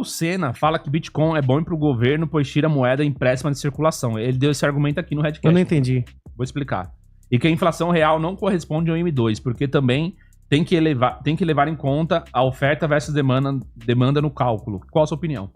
O Senna fala que Bitcoin é bom pro governo, pois tira a moeda impressa de circulação. Ele deu esse argumento aqui no Redcast. Eu não entendi. Vou explicar. E que a inflação real não corresponde ao M2, porque também tem que levar em conta a oferta versus demanda no cálculo. Qual a sua opinião?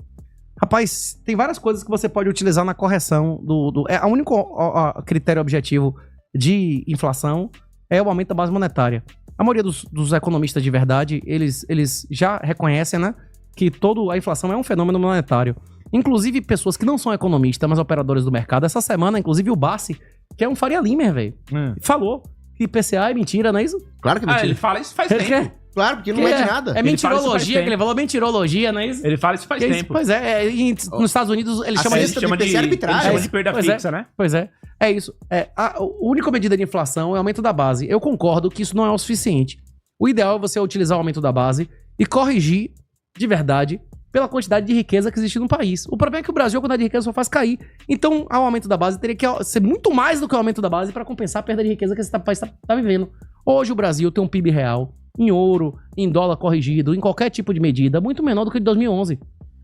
Rapaz, tem várias coisas que você pode utilizar na correção o único critério objetivo de inflação é o aumento da base monetária. A maioria dos economistas de verdade, eles já reconhecem, né, que toda a inflação é um fenômeno monetário. Inclusive, pessoas que não são economistas, mas operadores do mercado. Essa semana, inclusive, o Bassi, que é um Faria Limer, velho, falou que IPCA é mentira, não é isso? Claro que é mentira. Ele fala isso faz tempo. Claro, porque não mede nada. É mentirologia, que ele falou mentirologia, não é isso? Ele fala isso faz tempo. Pois é, nos Estados Unidos ele chama isso de arbitragem. Ele chama de perda fixa, né? Pois é, é isso. A única medida de inflação é o aumento da base. Eu concordo que isso não é o suficiente. O ideal é você utilizar o aumento da base e corrigir, de verdade, pela quantidade de riqueza que existe no país. O problema é que o Brasil, a quantidade de riqueza só faz cair. Então, o aumento da base teria que ser muito mais do que o aumento da base para compensar a perda de riqueza que esse país está vivendo. Hoje o Brasil tem um PIB real, em ouro, em dólar corrigido, em qualquer tipo de medida, muito menor do que de 2011.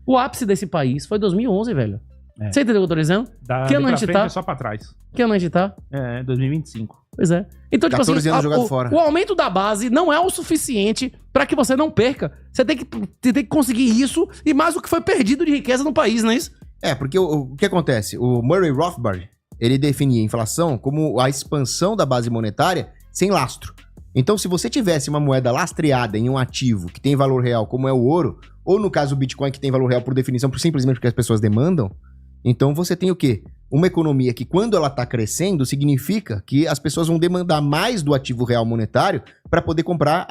O ápice desse país foi 2011, velho. Você entendeu o que eu tô dizendo? Que ano a gente tá? É só pra trás. Que ano a gente tá? 2025. Pois é. Então, tipo assim, fora. o aumento da base não é o suficiente pra que você não perca. Você tem que conseguir isso e mais o que foi perdido de riqueza no país, não é isso? Porque o que acontece? O Murray Rothbard, ele definia a inflação como a expansão da base monetária sem lastro. Então, se você tivesse uma moeda lastreada em um ativo que tem valor real, como é o ouro, ou no caso o Bitcoin, que tem valor real por definição, simplesmente porque as pessoas demandam, então você tem o quê? Uma economia que, quando ela está crescendo, significa que as pessoas vão demandar mais do ativo real monetário para poder comprar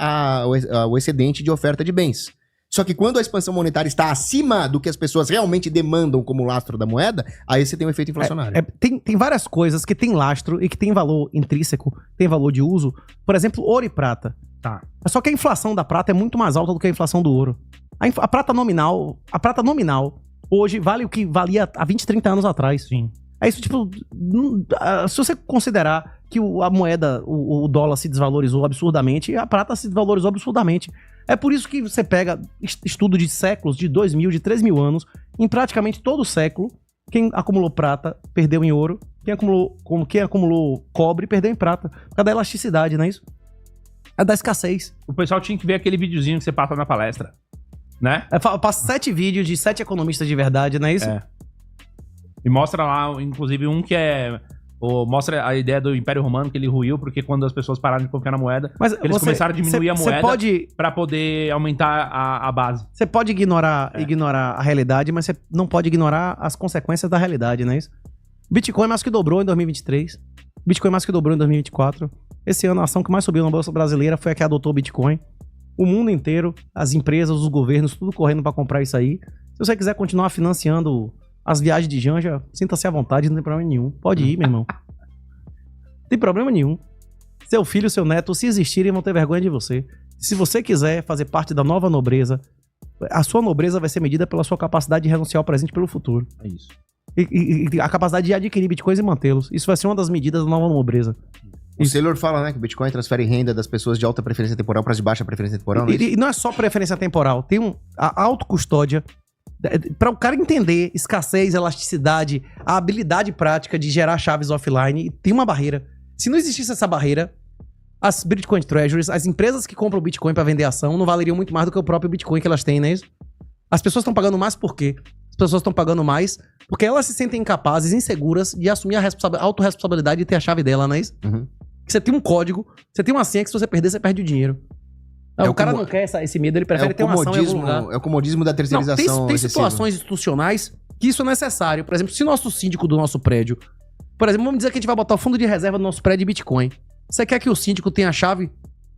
o excedente de oferta de bens. Só que quando a expansão monetária está acima do que as pessoas realmente demandam como lastro da moeda, aí você tem um efeito inflacionário. Tem várias coisas que tem lastro e que tem valor intrínseco, tem valor de uso. Por exemplo, ouro e prata. Tá. Só que a inflação da prata é muito mais alta do que a inflação do ouro. A prata nominal hoje vale o que valia há 20, 30 anos atrás. Sim. É isso, tipo, se você considerar que a moeda, o dólar se desvalorizou absurdamente, a prata se desvalorizou absurdamente. É por isso que você pega estudo de séculos, de 2.000, de 3.000 anos, em praticamente todo o século, quem acumulou prata perdeu em ouro, quem acumulou cobre perdeu em prata. Por causa da elasticidade, não é isso? É da escassez. O pessoal tinha que ver aquele videozinho que você passa na palestra, né? Eu passo 7 vídeos de 7 economistas de verdade, não é isso? E mostra lá, inclusive, um que mostra a ideia do Império Romano, que ele ruiu, porque quando as pessoas pararam de confiar na moeda, eles começaram a diminuir a moeda pra poder aumentar a base. Você pode ignorar a realidade, mas você não pode ignorar as consequências da realidade, não é isso? Bitcoin mais que dobrou em 2023. Bitcoin mais que dobrou em 2024. Esse ano, a ação que mais subiu na Bolsa Brasileira foi a que adotou o Bitcoin. O mundo inteiro, as empresas, os governos, tudo correndo pra comprar isso aí. Se você quiser continuar financiando as viagens de Janja, sinta-se à vontade, não tem problema nenhum. Pode ir, meu irmão. Não tem problema nenhum. Seu filho, seu neto, se existirem, vão ter vergonha de você. Se você quiser fazer parte da nova nobreza, a sua nobreza vai ser medida pela sua capacidade de renunciar ao presente pelo futuro. É isso. E a capacidade de adquirir bitcoins e mantê-los. Isso vai ser uma das medidas da nova nobreza. O Saylor fala, né, que o Bitcoin transfere renda das pessoas de alta preferência temporal para as de baixa preferência temporal, não é isso? E não é só preferência temporal. Tem a autocustódia. Para o cara entender escassez, elasticidade, a habilidade prática de gerar chaves offline, tem uma barreira. Se não existisse essa barreira, as Bitcoin Treasuries, as empresas que compram Bitcoin para vender ação, não valeriam muito mais do que o próprio Bitcoin que elas têm, não é isso? As pessoas estão pagando mais por quê? As pessoas estão pagando mais porque elas se sentem incapazes, inseguras de assumir a autorresponsabilidade de ter a chave dela, não é isso? Uhum. Você tem um código, você tem uma senha que se você perder, você perde o dinheiro. O cara não quer esse medo, ele prefere ter uma ação em algum lugar. É o comodismo da terceirização. Não, tem situações institucionais que isso é necessário. Por exemplo, se nosso síndico do nosso prédio... Por exemplo, vamos dizer que a gente vai botar o fundo de reserva do nosso prédio de Bitcoin. Você quer que o síndico tenha a chave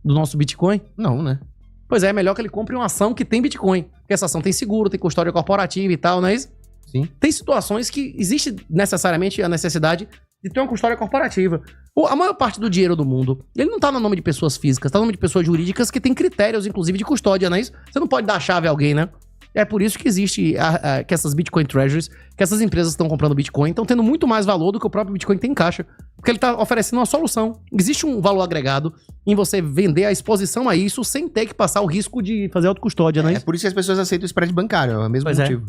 do nosso Bitcoin? Não, né? Pois é melhor que ele compre uma ação que tem Bitcoin. Porque essa ação tem seguro, tem custódia corporativa e tal, não é isso? Sim. Tem situações que existe necessariamente a necessidade de ter uma custódia corporativa. A maior parte do dinheiro do mundo, ele não tá no nome de pessoas físicas, tá no nome de pessoas jurídicas que tem critérios, inclusive, de custódia, não é isso? Você não pode dar a chave a alguém, né? É por isso que existe que essas Bitcoin Treasuries, que essas empresas estão comprando Bitcoin, estão tendo muito mais valor do que o próprio Bitcoin tem em caixa. Porque ele está oferecendo uma solução. Existe um valor agregado em você vender a exposição a isso sem ter que passar o risco de fazer autocustódia, né? É por isso que as pessoas aceitam o spread bancário, é o mesmo motivo.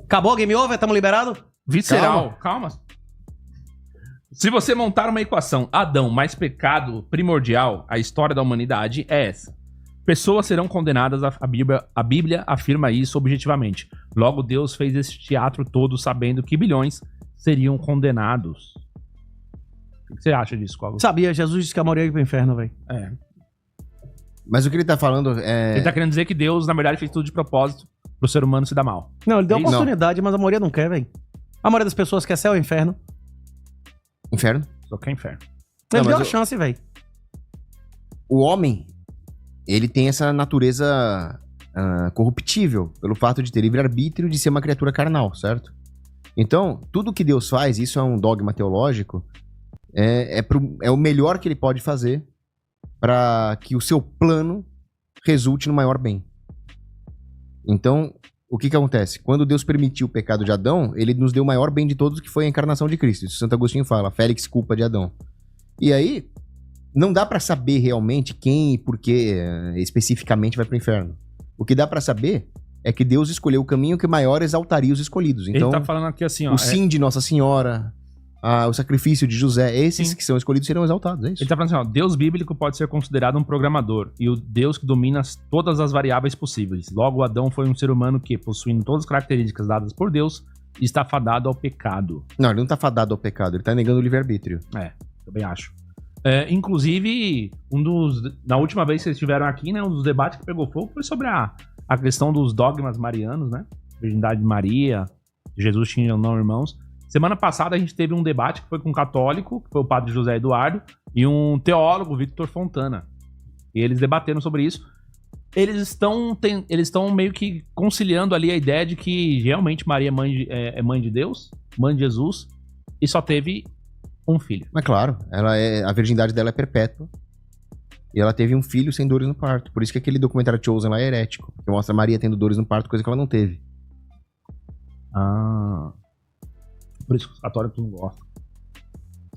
Acabou o Game Over? Estamos liberados? Visceral. Calma. Se você montar uma equação Adão mais pecado primordial, a história da humanidade é essa. Pessoas serão condenadas, a Bíblia afirma isso objetivamente. Logo, Deus fez esse teatro todo sabendo que bilhões seriam condenados. O que você acha disso, Cogos? Sabia, Jesus disse que a maioria ia pro inferno, velho. É. Mas o que ele tá falando é... Ele tá querendo dizer que Deus, na verdade, fez tudo de propósito pro ser humano se dar mal. Não, ele deu oportunidade, mas a maioria não quer, velho. A maioria das pessoas quer céu ou inferno. Inferno? Só quer inferno. Ele deu a chance, velho. O homem, ele tem essa natureza corruptível, pelo fato de ter livre-arbítrio, de ser uma criatura carnal, certo? Então, tudo que Deus faz, isso é um dogma teológico, é o melhor que ele pode fazer para que o seu plano resulte no maior bem. Então, o que acontece? Quando Deus permitiu o pecado de Adão, ele nos deu o maior bem de todos, que foi a encarnação de Cristo. Isso Santo Agostinho fala, Félix culpa de Adão. E aí, não dá pra saber realmente quem e por que especificamente vai pro inferno. O que dá pra saber é que Deus escolheu o caminho que maior exaltaria os escolhidos. Então, ele tá falando aqui assim, ó. O sim de Nossa Senhora, o sacrifício de José, esses que são escolhidos serão exaltados, é isso. Ele tá falando assim, ó, Deus bíblico pode ser considerado um programador e o Deus que domina todas as variáveis possíveis. Logo, Adão foi um ser humano que, possuindo todas as características dadas por Deus, está fadado ao pecado. Não, ele não tá fadado ao pecado, ele tá negando o livre-arbítrio. Também acho. Inclusive, na última vez que vocês estiveram aqui, né, um dos debates que pegou fogo foi sobre a questão dos dogmas marianos, né? Virgindade de Maria, Jesus tinha não irmãos. Semana passada a gente teve um debate que foi com um católico, que foi o padre José Eduardo, e um teólogo, Victor Fontana. E eles debateram sobre isso. Eles estão meio que conciliando ali a ideia de que realmente Maria é mãe de Deus, mãe de Jesus, e só teve um filho. Mas claro, a virgindade dela é perpétua. E ela teve um filho sem dores no parto. Por isso que aquele documentário Chosen lá é herético. Que mostra Maria tendo dores no parto, coisa que ela não teve. Por isso que os católicos não gostam.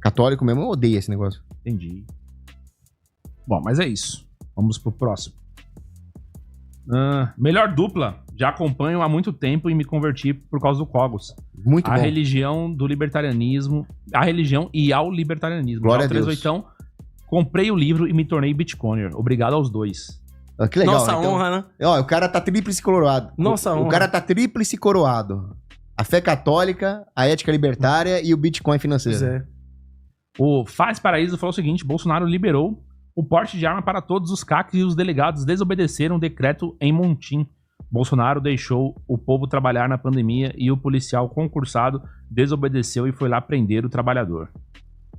Católico mesmo odeia esse negócio. Entendi. Bom, mas é isso. Vamos pro próximo. Melhor dupla. Já acompanho há muito tempo e me converti por causa do Cogos. Muito bom. A religião do libertarianismo. A religião e ao libertarianismo. Glória a Deus. 38, comprei o livro e me tornei bitcoiner. Obrigado aos dois. Que legal. Nossa honra, né? Ó, o cara tá tríplice coroado. Nossa honra. O cara tá tríplice coroado. A fé católica, a ética libertária e o Bitcoin financeiro. Pois é. O Faz Paraíso falou o seguinte: Bolsonaro liberou o porte de arma para todos os CACs e os delegados desobedeceram o decreto em Montim. Bolsonaro deixou o povo trabalhar na pandemia e o policial concursado desobedeceu e foi lá prender o trabalhador.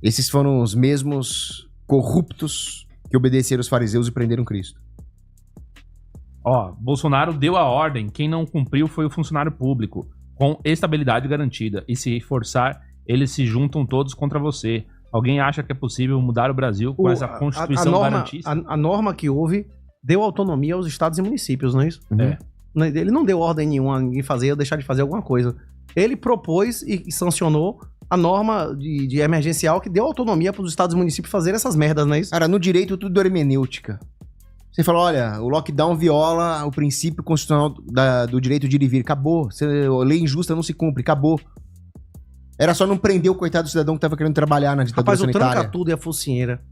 Esses foram os mesmos corruptos que obedeceram os fariseus e prenderam Cristo. Bolsonaro deu a ordem, quem não cumpriu foi o funcionário público, com estabilidade garantida, e se forçar, eles se juntam todos contra você. Alguém acha que é possível mudar o Brasil com essa Constituição garantista? A norma que houve deu autonomia aos estados e municípios, não é isso? Ele não deu ordem nenhuma a ninguém fazer ou deixar de fazer alguma coisa. Ele propôs e sancionou a norma de emergencial que deu autonomia para os estados e municípios fazerem essas merdas, não é isso? Cara, no direito tudo é hermenêutica. Você fala, olha, o lockdown viola o princípio constitucional do direito de ir e vir. Acabou. A lei injusta não se cumpre. Acabou. Era só não prender o coitado do cidadão que tava querendo trabalhar na ditadura sanitária. Rapaz, o tranca-tudo e a focinheira.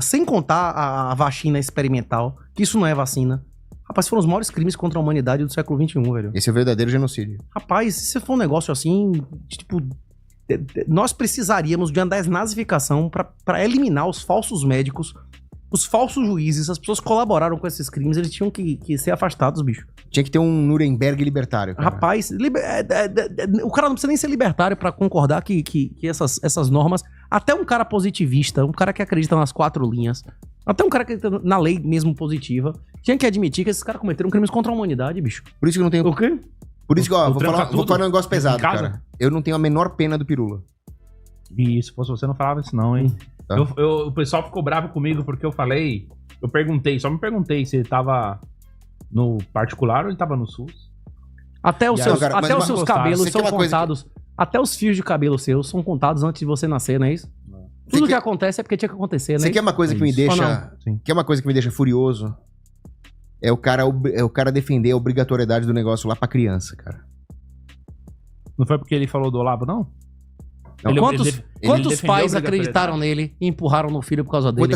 Sem contar a vacina experimental, que isso não é vacina. Rapaz, foram os maiores crimes contra a humanidade do século XXI, velho. Esse é o verdadeiro genocídio. Rapaz, se for um negócio assim, tipo... Nós precisaríamos de uma desnazificação pra eliminar os falsos médicos, os falsos juízes, as pessoas que colaboraram com esses crimes, eles tinham que ser afastados, bicho. Tinha que ter um Nuremberg libertário, cara. Rapaz, o cara não precisa nem ser libertário pra concordar que essas normas... Até um cara positivista, um cara que acredita nas 4 linhas, até um cara que acredita na lei mesmo positiva, tinha que admitir que esses caras cometeram crimes contra a humanidade, bicho. Por isso que eu não tenho... O quê? Por isso que, ó, vou falar um negócio pesado, cara. Eu não tenho a menor pena do Pirula. E se fosse você, não falava isso não, hein? Tá. O pessoal ficou bravo comigo porque eu falei... Eu me perguntei se ele tava no particular ou ele tava no SUS? Até os seus cabelos são contados. Até os fios de cabelo seus são contados antes de você nascer, não é isso? Tudo que acontece é porque tinha que acontecer, né? Você quer uma coisa que me deixa... Quer uma coisa que me deixa furioso? É o cara defender a obrigatoriedade do negócio lá pra criança, cara. Não foi porque ele falou do Olavo, não? Quantos pais acreditaram nele e empurraram no filho por causa dele?